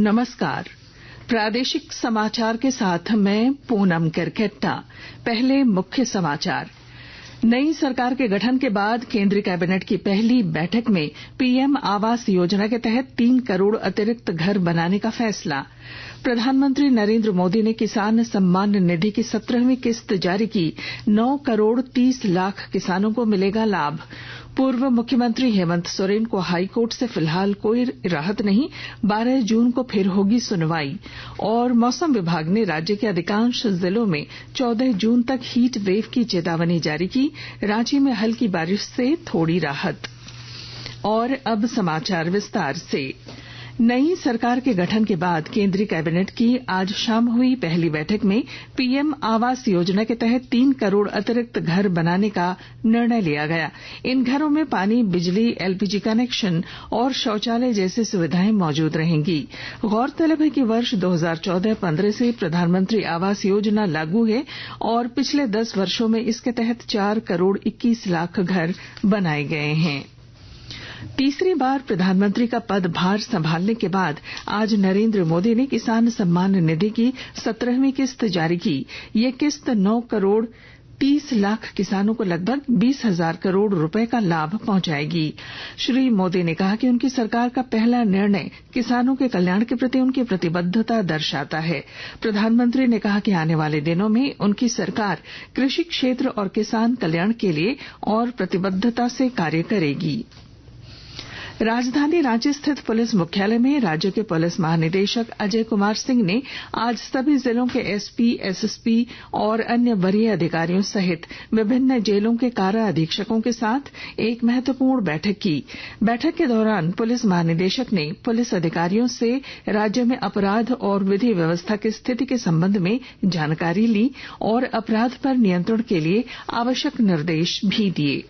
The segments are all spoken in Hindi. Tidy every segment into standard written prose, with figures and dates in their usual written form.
नमस्कार। प्रादेशिक समाचार के साथ मैं पूनम किरकेट्टा। पहले मुख्य समाचार। नई सरकार के गठन के बाद केंद्रीय कैबिनेट की पहली बैठक में पीएम आवास योजना के तहत 3 करोड़ अतिरिक्त घर बनाने का फैसला। प्रधानमंत्री नरेंद्र मोदी ने किसान सम्मान निधि की 17वीं किस्त जारी की। 9 करोड़ 30 लाख किसानों को मिलेगा लाभ। पूर्व मुख्यमंत्री हेमंत सोरेन को हाईकोर्ट से फिलहाल कोई राहत नहीं, 12 जून को फिर होगी सुनवाई। और मौसम विभाग ने राज्य के अधिकांश जिलों में 14 जून तक हीट वेव की चेतावनी जारी की। रांची में हल्की बारिश से थोड़ी राहत। और अब समाचार विस्तार से। नई सरकार के गठन के बाद केंद्रीय कैबिनेट की आज शाम हुई पहली बैठक में पीएम आवास योजना के तहत 3 करोड़ अतिरिक्त घर बनाने का निर्णय लिया गया। इन घरों में पानी, बिजली, एलपीजी कनेक्शन और शौचालय जैसी सुविधाएं मौजूद रहेंगी। गौरतलब है कि वर्ष 2014-15 से प्रधानमंत्री आवास योजना लागू है और पिछले 10 वर्षों में इसके तहत 4 करोड़ 21 लाख घर बनाए गए हैं। तीसरी बार प्रधानमंत्री का पदभार संभालने के बाद आज नरेंद्र मोदी ने किसान सम्मान निधि की 17वीं किस्त जारी की। ये किस्त 9 करोड़ 30 लाख किसानों को लगभग 20,000 करोड़ रुपए का लाभ पहुंचाएगी। श्री मोदी ने कहा कि उनकी सरकार का पहला निर्णय किसानों के कल्याण के प्रति उनकी प्रतिबद्धता दर्शाता है। प्रधानमंत्री ने कहा कि आने वाले दिनों में उनकी सरकार कृषि क्षेत्र और किसान कल्याण के लिए और प्रतिबद्धता से कार्य करेगी। राजधानी रांची स्थित पुलिस मुख्यालय में राज्य के पुलिस महानिदेशक अजय कुमार सिंह ने आज सभी जिलों के एसपी, एसएसपी और अन्य वरीय अधिकारियों सहित विभिन्न जेलों के कारा अधीक्षकों के साथ एक महत्वपूर्ण बैठक की। बैठक के दौरान पुलिस महानिदेशक ने पुलिस अधिकारियों से राज्य में अपराध और विधि व्यवस्था की स्थिति के संबंध में जानकारी ली और अपराध पर नियंत्रण के लिए आवश्यक निर्देश भी दिए।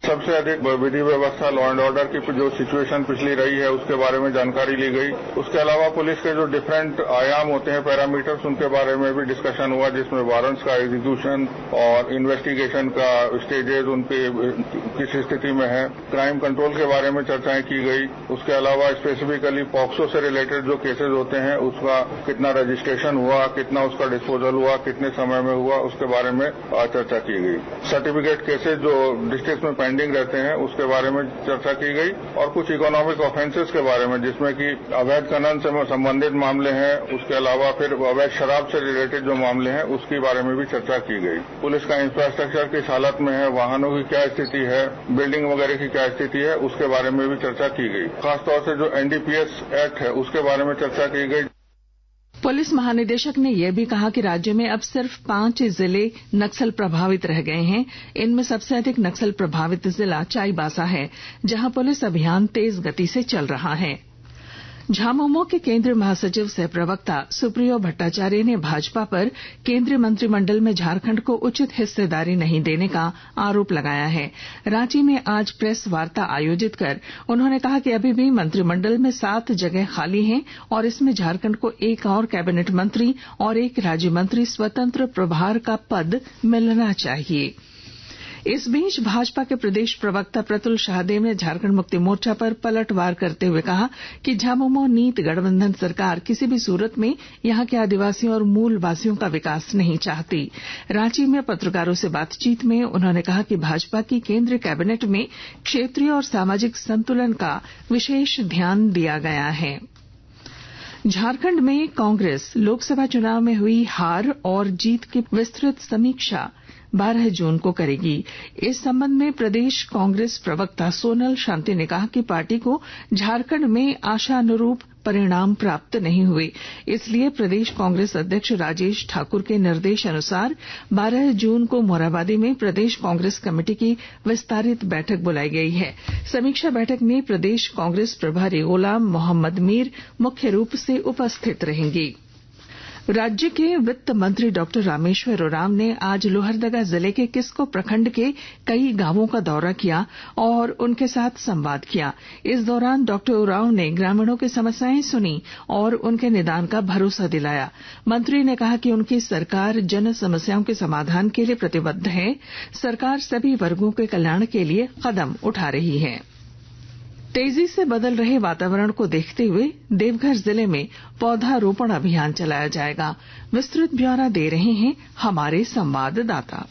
सबसे अधिक विधि व्यवस्था, लॉ एंड ऑर्डर की जो सिचुएशन पिछली रही है उसके बारे में जानकारी ली गई। उसके अलावा पुलिस के जो डिफरेंट आयाम होते हैं, पैरामीटर्स, उनके बारे में भी डिस्कशन हुआ, जिसमें वारंट्स का एग्जीक्यूशन और इन्वेस्टिगेशन का स्टेजेस उनके किस स्थिति में है, क्राइम कंट्रोल के बारे में चर्चाएं की गई। उसके अलावा स्पेसिफिकली पॉक्सो से रिलेटेड जो केसेज होते हैं उसका कितना रजिस्ट्रेशन हुआ, कितना उसका डिस्पोजल हुआ, कितने समय में हुआ, उसके बारे में चर्चा की गई। सर्टिफिकेट केसेज जो डिस्ट्रिक्ट में पेंडिंग रहते हैं उसके बारे में चर्चा की गई और कुछ इकोनॉमिक ऑफेंसेस के बारे में, जिसमें कि अवैध खनन से संबंधित मामले हैं, उसके अलावा फिर अवैध शराब से रिलेटेड जो मामले हैं उसके बारे में भी चर्चा की गई। पुलिस का इंफ्रास्ट्रक्चर किस हालत में है, वाहनों की क्या स्थिति है, बिल्डिंग वगैरह की क्या स्थिति है, उसके बारे में भी चर्चा की गई। खासतौर से जो एनडीपीएस एक्ट है उसके बारे में चर्चा की गई। पुलिस महानिदेशक ने यह भी कहा कि राज्य में अब सिर्फ 5 जिले नक्सल प्रभावित रह गए हैं। इनमें सबसे अधिक नक्सल प्रभावित जिला चाईबासा है, जहां पुलिस अभियान तेज गति से चल रहा है। झामुमो के केंद्रीय महासचिव सह प्रवक्ता सुप्रियो भट्टाचार्य ने भाजपा पर केंद्रीय मंत्रिमंडल में झारखंड को उचित हिस्सेदारी नहीं देने का आरोप लगाया है। रांची में आज प्रेस वार्ता आयोजित कर उन्होंने कहा कि अभी भी मंत्रिमंडल में 7 जगह खाली हैं और इसमें झारखंड को एक और कैबिनेट मंत्री और एक राज्य मंत्री स्वतंत्र प्रभार का पद मिलना चाहिए। इस बीच भाजपा के प्रदेश प्रवक्ता प्रतुल शाहदेव ने झारखंड मुक्ति मोर्चा पर पलटवार करते हुए कहा कि झामुमो नीत गठबंधन सरकार किसी भी सूरत में यहां के आदिवासियों और मूलवासियों का विकास नहीं चाहती। रांची में पत्रकारों से बातचीत में उन्होंने कहा कि भाजपा की केंद्रीय कैबिनेट में क्षेत्रीय और सामाजिक संतुलन का विशेष ध्यान दिया गया है। झारखंड में कांग्रेस लोकसभा चुनाव में हुई हार और जीत की विस्तृत समीक्षा 12 जून को करेगी। इस संबंध में प्रदेश कांग्रेस प्रवक्ता सोनल शांति ने कहा कि पार्टी को झारखंड में आशानुरूप परिणाम प्राप्त नहीं हुए, इसलिए प्रदेश कांग्रेस अध्यक्ष राजेश ठाकुर के निर्देश अनुसार 12 जून को मोरहाबादी में प्रदेश कांग्रेस कमेटी की विस्तारित बैठक बुलाई गई है। समीक्षा बैठक में प्रदेश कांग्रेस प्रभारी गुलाम मोहम्मद मीर मुख्य रूप से उपस्थित रहेंगे। राज्य के वित्त मंत्री डॉक्टर रामेश्वर उरांव ने आज लोहरदगा जिले के किस्को प्रखंड के कई गांवों का दौरा किया और उनके साथ संवाद किया। इस दौरान डॉक्टर उरांव ने ग्रामीणों की समस्याएं सुनी और उनके निदान का भरोसा दिलाया। मंत्री ने कहा कि उनकी सरकार जन समस्याओं के समाधान के लिए प्रतिबद्ध है। सरकार सभी वर्गों के कल्याण के लिए कदम उठा रही है। तेजी से बदल रहे वातावरण को देखते हुए देवघर जिले में पौधारोपण अभियान चलाया जाएगा। विस्तृत ब्यौरा दे रहे हैं हमारे संवाददाता।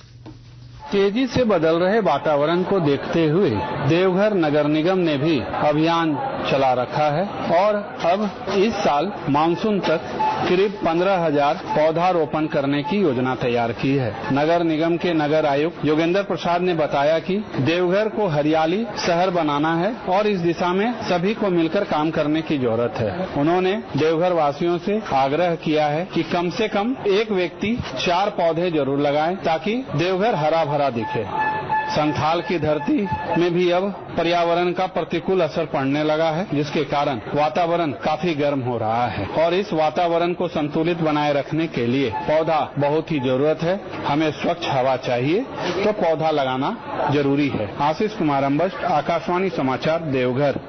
तेजी से बदल रहे वातावरण को देखते हुए देवघर नगर निगम ने भी अभियान चला रखा है और अब इस साल मानसून तक करीब 15,000 पौधारोपण करने की योजना तैयार की है। नगर निगम के नगर आयुक्त योगेंद्र प्रसाद ने बताया कि देवघर को हरियाली शहर बनाना है और इस दिशा में सभी को मिलकर काम करने की जरूरत है। उन्होंने देवघर वासियों से आग्रह किया है कि कम से कम एक व्यक्ति 4 पौधे जरूर लगाए ताकि देवघर हरा भरा दिखे। संथाल की धरती में भी अब पर्यावरण का प्रतिकूल असर पड़ने लगा है, जिसके कारण वातावरण काफी गर्म हो रहा है और इस वातावरण को संतुलित बनाए रखने के लिए पौधा बहुत ही जरूरत है। हमें स्वच्छ हवा चाहिए तो पौधा लगाना जरूरी है। आशीष कुमार अम्बष्ट, आकाशवाणी समाचार, देवघर।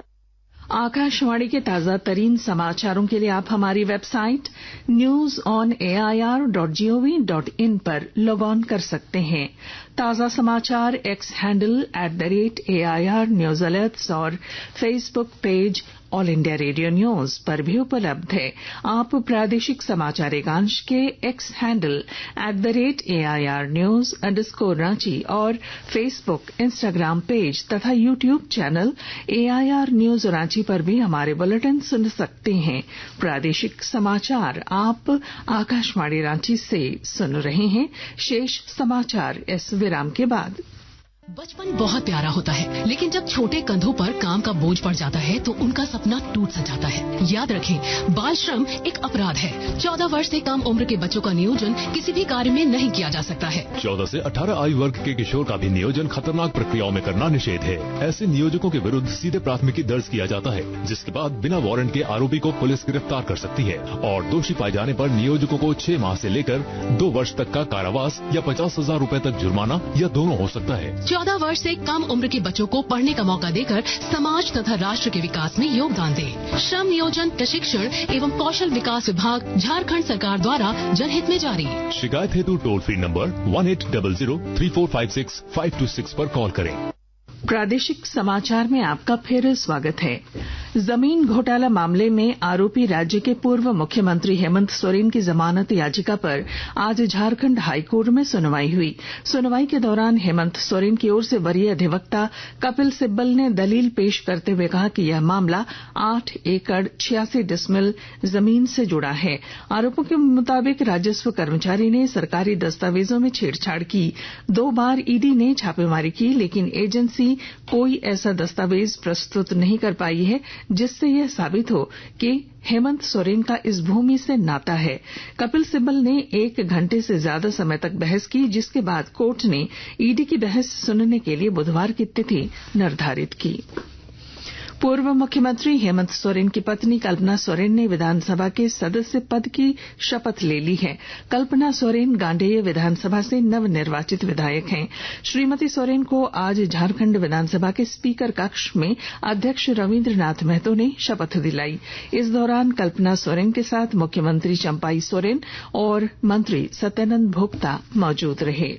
आकाशवाणी के ताजा तरीन समाचारों के लिए आप हमारी वेबसाइट newsonair.gov.in पर लॉग ऑन कर सकते हैं। ताजा समाचार X handle @AIR news alerts और Facebook page all India radio news पर भी उपलब्ध है। आप प्रादेशिक समाचार एकांश के एक्स हैंडल @AIR न्यूज _ और फेसबुक, इंस्टाग्राम पेज तथा YouTube channel AIR news Ranchi पर भी हमारे बुलेटिन सुन सकते हैं। प्रादेशिक समाचार आप आकाशवाणी रांची से सुन रहे हैं। शेष समाचार इस विराम के बाद। बचपन बहुत प्यारा होता है, लेकिन जब छोटे कंधों पर काम का बोझ पड़ जाता है तो उनका सपना टूट सा जाता है। याद रखें, बाल श्रम एक अपराध है। 14 वर्ष से कम उम्र के बच्चों का नियोजन किसी भी कार्य में नहीं किया जा सकता है। 14 से 18 आयु वर्ग के किशोर का भी नियोजन खतरनाक प्रक्रियाओं में करना निषेध है। ऐसे नियोजकों के विरुद्ध सीधे प्राथमिकी दर्ज किया जाता है, जिसके बाद बिना वारंट के आरोपी को पुलिस गिरफ्तार कर सकती है और दोषी पाए जाने पर नियोजकों को 6 माह से लेकर 2 वर्ष तक का कारावास या 50,000 रूपए तक जुर्माना या दोनों हो सकता है। 14 वर्ष से कम उम्र के बच्चों को पढ़ने का मौका देकर समाज तथा राष्ट्र के विकास में योगदान दें। श्रम नियोजन प्रशिक्षण एवं कौशल विकास विभाग झारखंड सरकार द्वारा जनहित में जारी। शिकायत हेतु टोल फ्री नंबर 1800-3456-526 पर कॉल करें। प्रादेशिक समाचार में आपका फिर स्वागत है। जमीन घोटाला मामले में आरोपी राज्य के पूर्व मुख्यमंत्री हेमंत सोरेन की जमानत याचिका पर आज झारखंड हाईकोर्ट में सुनवाई हुई। सुनवाई के दौरान हेमंत सोरेन की ओर से वरीय अधिवक्ता कपिल सिब्बल ने दलील पेश करते हुए कहा कि यह मामला 8 एकड़ 86 डिसमिल जमीन से जुड़ा है। आरोपों के मुताबिक राजस्व कर्मचारी ने सरकारी दस्तावेजों में छेड़छाड़ की। 2 बार ईडी ने छापेमारी की, लेकिन एजेंसी कोई ऐसा दस्तावेज प्रस्तुत नहीं कर पाई है जिससे यह साबित हो कि हेमंत सोरेन का इस भूमि से नाता है। कपिल सिब्बल ने 1 घंटे से ज्यादा समय तक बहस की, जिसके बाद कोर्ट ने ईडी की बहस सुनने के लिए बुधवार की तिथि निर्धारित की। पूर्व मुख्यमंत्री हेमंत सोरेन की पत्नी कल्पना सोरेन ने विधानसभा के सदस्य पद की शपथ ले ली है। कल्पना सोरेन गांडेय विधानसभा से नवनिर्वाचित विधायक हैं। श्रीमती सोरेन को आज झारखंड विधानसभा के स्पीकर कक्ष में अध्यक्ष रविन्द्रनाथ महतो ने शपथ दिलाई। इस दौरान कल्पना सोरेन के साथ मुख्यमंत्री चंपाई सोरेन और मंत्री सत्यानंद भोक्ता मौजूद रहे।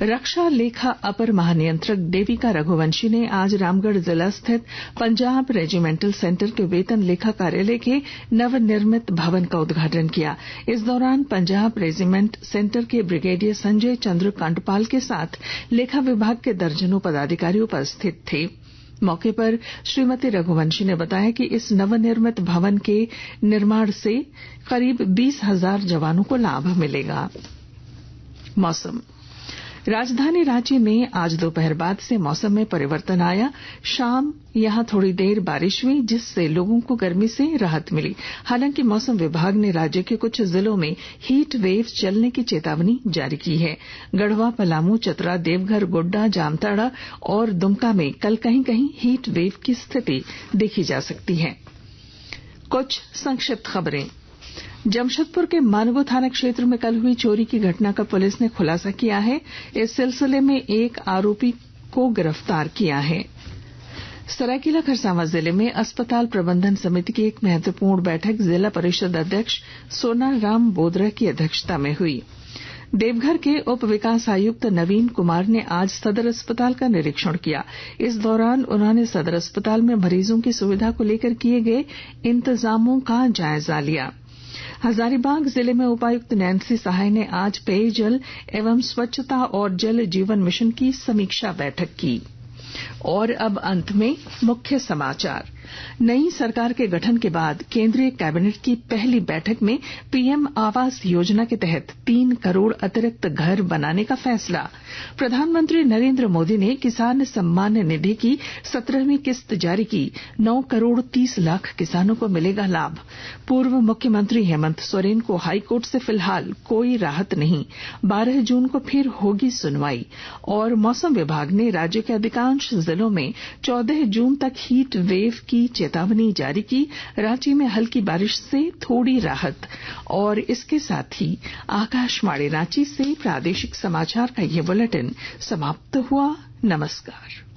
रक्षा लेखा अपर महानियंत्रक देविका रघुवंशी ने आज रामगढ़ जिला स्थित पंजाब रेजिमेंटल सेंटर के वेतन लेखा कार्यालय के नवनिर्मित भवन का उद्घाटन किया। इस दौरान पंजाब रेजिमेंट सेंटर के ब्रिगेडियर संजय चंद्र कांडपाल के साथ लेखा विभाग के दर्जनों पदाधिकारी उपस्थित थे। मौके पर श्रीमती रघुवंशी ने बताया कि इस नवनिर्मित भवन के निर्माण से करीब 20,000 जवानों को लाभ मिलेगा। मौसम। राजधानी रांची में आज दोपहर बाद से मौसम में परिवर्तन आया। शाम यहां थोड़ी देर बारिश हुई, जिससे लोगों को गर्मी से राहत मिली। हालांकि मौसम विभाग ने राज्य के कुछ जिलों में हीट वेव चलने की चेतावनी जारी की है। गढ़वा, पलामू, चतरा, देवघर, गोड्डा, जामताड़ा और दुमका में कल कहीं कहीं हीट वेव की स्थिति देखी जा सकती है। कुछ संक्षिप्त खबरें। जमशेदपुर के मानगो थाना क्षेत्र में कल हुई चोरी की घटना का पुलिस ने खुलासा किया है। इस सिलसिले में एक आरोपी को गिरफ्तार किया है। सरायकेला खरसावां जिले में अस्पताल प्रबंधन समिति की एक महत्वपूर्ण बैठक जिला परिषद अध्यक्ष सोनाराम बोदरा की अध्यक्षता में हुई। देवघर के उप विकास आयुक्त नवीन कुमार ने आज सदर अस्पताल का निरीक्षण किया। इस दौरान उन्होंने सदर अस्पताल में मरीजों की सुविधा को लेकर किए गए इंतजामों का जायजा लिया। हजारीबाग जिले में उपायुक्त नैन्सी सहाय ने आज पेयजल एवं स्वच्छता और जल जीवन मिशन की समीक्षा बैठक की। और अब अंत में मुख्य समाचार। नई सरकार के गठन के बाद केंद्रीय कैबिनेट की पहली बैठक में पीएम आवास योजना के तहत 3 करोड़ अतिरिक्त घर बनाने का फैसला। प्रधानमंत्री नरेंद्र मोदी ने किसान सम्मान निधि की 17वीं किस्त जारी की। 9 करोड़ 30 लाख किसानों को मिलेगा लाभ। पूर्व मुख्यमंत्री हेमंत सोरेन को हाईकोर्ट से फिलहाल कोई राहत नहीं। 12 जून को फिर होगी सुनवाई। और मौसम विभाग ने राज्य के अधिकांश जिलों में 14 जून तक हीट वेव की चेतावनी जारी की। रांची में हल्की बारिश से थोड़ी राहत। और इसके साथ ही आकाशवाणी रांची से प्रादेशिक समाचार का ये बुलेटिन समाप्त हुआ। नमस्कार।